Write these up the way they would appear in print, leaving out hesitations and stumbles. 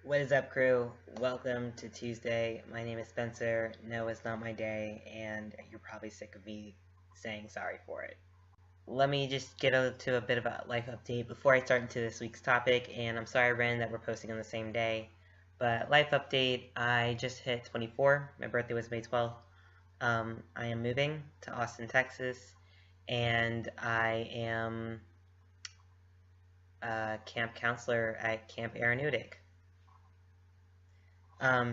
What is up, crew? Welcome to Tuesday. My name is Spencer. No, it's not my day, and you're probably sick of me saying sorry for it. Let me just get to a bit of a life update before I start into this week's topic, and I'm sorry, Ren, that we're posting on the same day. But life update, I just hit 24. My birthday was May 12th. I am moving to Austin, Texas, and I am a camp counselor at Camp Aeronautic.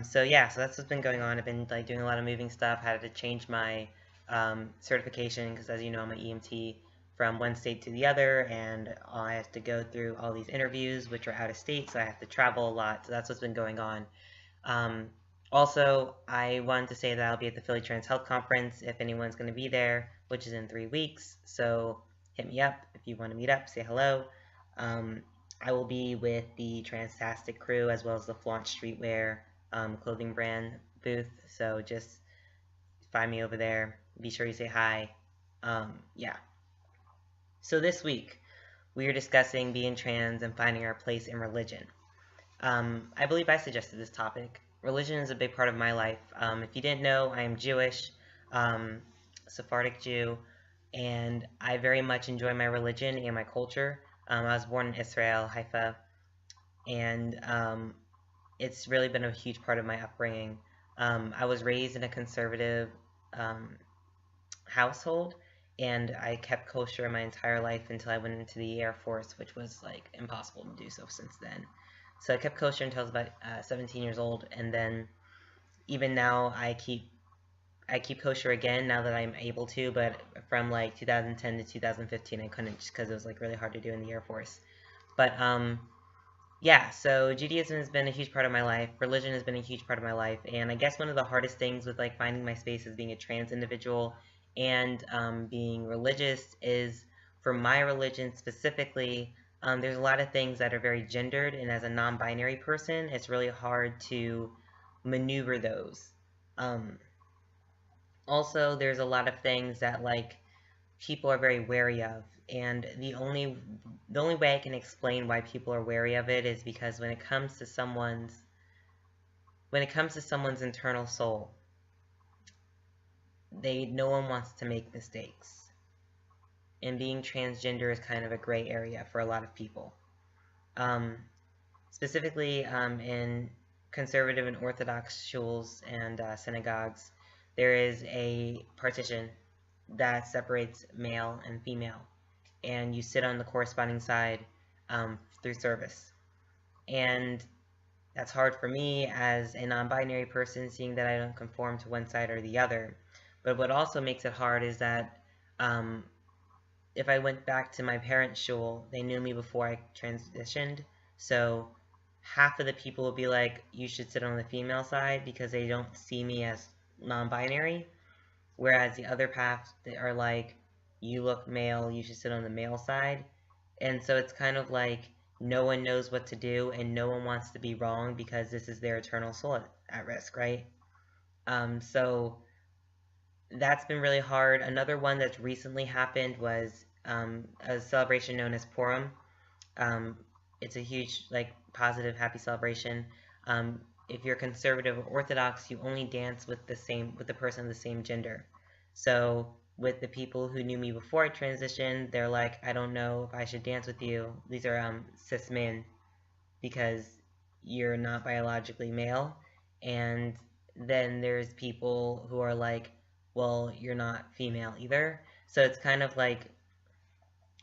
So yeah, so that's what's been going on. I've been like doing a lot of moving stuff. Had to change my certification because, as you know, I'm an EMT from one state to the other, and I have to go through all these interviews, which are out of state, so I have to travel a lot. So that's what's been going on. Um, Also, I wanted to say that I'll be at the Philly Trans Health Conference if anyone's going to be there, which is in 3 weeks. So hit me up if you want to meet up, say hello. I will be with the Transtastic crew as well as the Flaunt Streetwear clothing brand booth. So just find me over there. Be sure you say hi. Yeah. So this week, we are discussing being trans and finding our place in religion. I believe I suggested this topic. Religion is a big part of my life. If you didn't know, I am Jewish, Sephardic Jew, and I very much enjoy my religion and my culture. I was born in Israel, Haifa, and it's really been a huge part of my upbringing. I was raised in a conservative household, and I kept kosher my entire life until I went into the Air Force, which was like impossible to do so since then. So I kept kosher until I was about 17 years old, and then even now I keep kosher again now that I'm able to, but from like 2010 to 2015 I couldn't just because it was like really hard to do in the Air Force. But yeah, so Judaism has been a huge part of my life. Religion has been a huge part of my life, and I guess one of the hardest things with like finding my space as being a trans individual and being religious is for my religion specifically. There's a lot of things that are very gendered, and as a non-binary person, it's really hard to maneuver those. Um, Also, there's a lot of things that like people are very wary of, and the only way I can explain why people are wary of it is because when it comes to someone's internal soul, no one wants to make mistakes, and being transgender is kind of a gray area for a lot of people. Um, Specifically, in conservative and Orthodox shuls and synagogues, there is a partition that separates male and female, and you sit on the corresponding side through service. And that's hard for me as a non-binary person, seeing that I don't conform to one side or the other. But what also makes it hard is that um, if I went back to my parents' shul, they knew me before I transitioned. So half of the people will be like, you should sit on the female side because they don't see me as non-binary. Whereas the other half are like, you look male, you should sit on the male side. And so it's kind of like no one knows what to do and no one wants to be wrong because this is their eternal soul at risk, right? So that's been really hard. Another one that's recently happened was a celebration known as Purim. Um, it's a huge, like, positive, happy celebration. If you're conservative or Orthodox, you only dance with the person of the same gender. So with the people who knew me before I transitioned, they're like, I don't know if I should dance with you. These are cis men because you're not biologically male. And then there's people who are like, well, you're not female either. So it's kind of like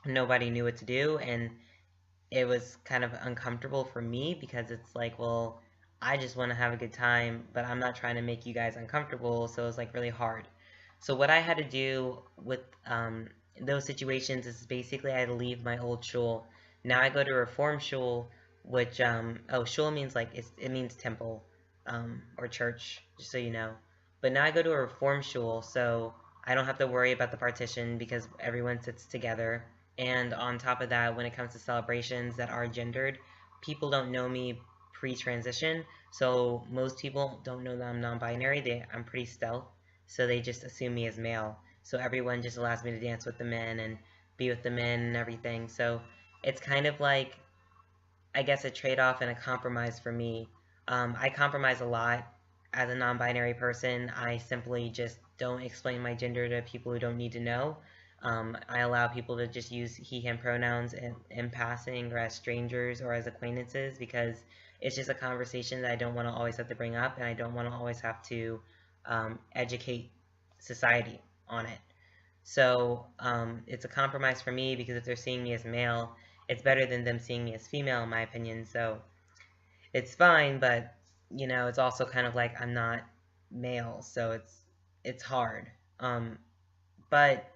nobody knew what to do, and it was kind of uncomfortable for me because it's like, well, I just want to have a good time, but I'm not trying to make you guys uncomfortable, so it's like really hard. So what I had to do with those situations is basically I had to leave my old shul. Now I go to a reform shul, which shul means like it means temple or church, just so you know. But now I go to a reform shul, so I don't have to worry about the partition because everyone sits together. And on top of that, when it comes to celebrations that are gendered, people don't know me pre-transition, so most people don't know that I'm non-binary. I'm pretty stealth, so they just assume me as male. So everyone just allows me to dance with the men and be with the men and everything. So it's kind of like I guess, a trade-off and a compromise for me. I compromise a lot as a non-binary person. I simply just don't explain my gender to people who don't need to know. I allow people to just use he, him pronouns in passing or as strangers or as acquaintances because it's just a conversation that I don't want to always have to bring up, and I don't want to always have to educate society on it. So it's a compromise for me because if they're seeing me as male, it's better than them seeing me as female, in my opinion. So it's fine, but you know, it's also kind of like I'm not male, so it's hard. But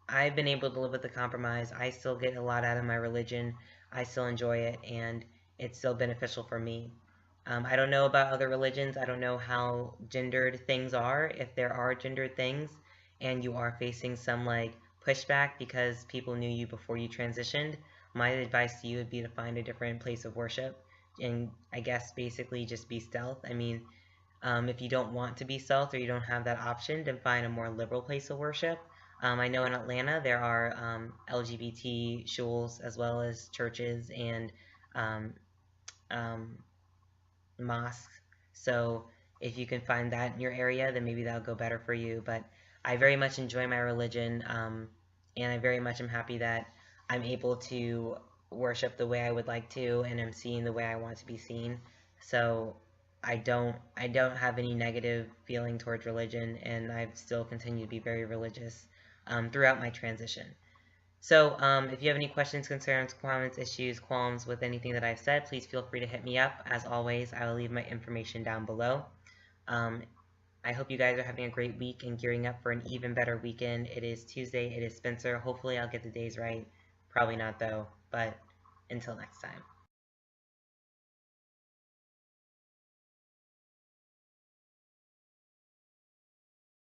I've been able to live with the compromise. I still get a lot out of my religion. I still enjoy it, and it's still beneficial for me. I don't know about other religions. I don't know how gendered things are, if there are gendered things, and you are facing some like pushback because people knew you before you transitioned. My advice to you would be to find a different place of worship, and I guess basically just be stealth. I mean, if you don't want to be stealth or you don't have that option, then find a more liberal place of worship. I know in Atlanta there are LGBT shuls as well as churches and um, um, mosques. So if you can find that in your area, then maybe that'll go better for you. But I very much enjoy my religion, and I very much am happy that I'm able to worship the way I would like to, and I'm seen the way I want to be seen. So I don't have any negative feeling towards religion, and I've still continued to be very religious throughout my transition. So if you have any questions, concerns, comments, issues, qualms with anything that I've said, please feel free to hit me up. As always, I will leave my information down below. Um, I hope you guys are having a great week and gearing up for an even better weekend. It is Tuesday. It is Spencer. Hopefully I'll get the days right. Probably not though, but until next time.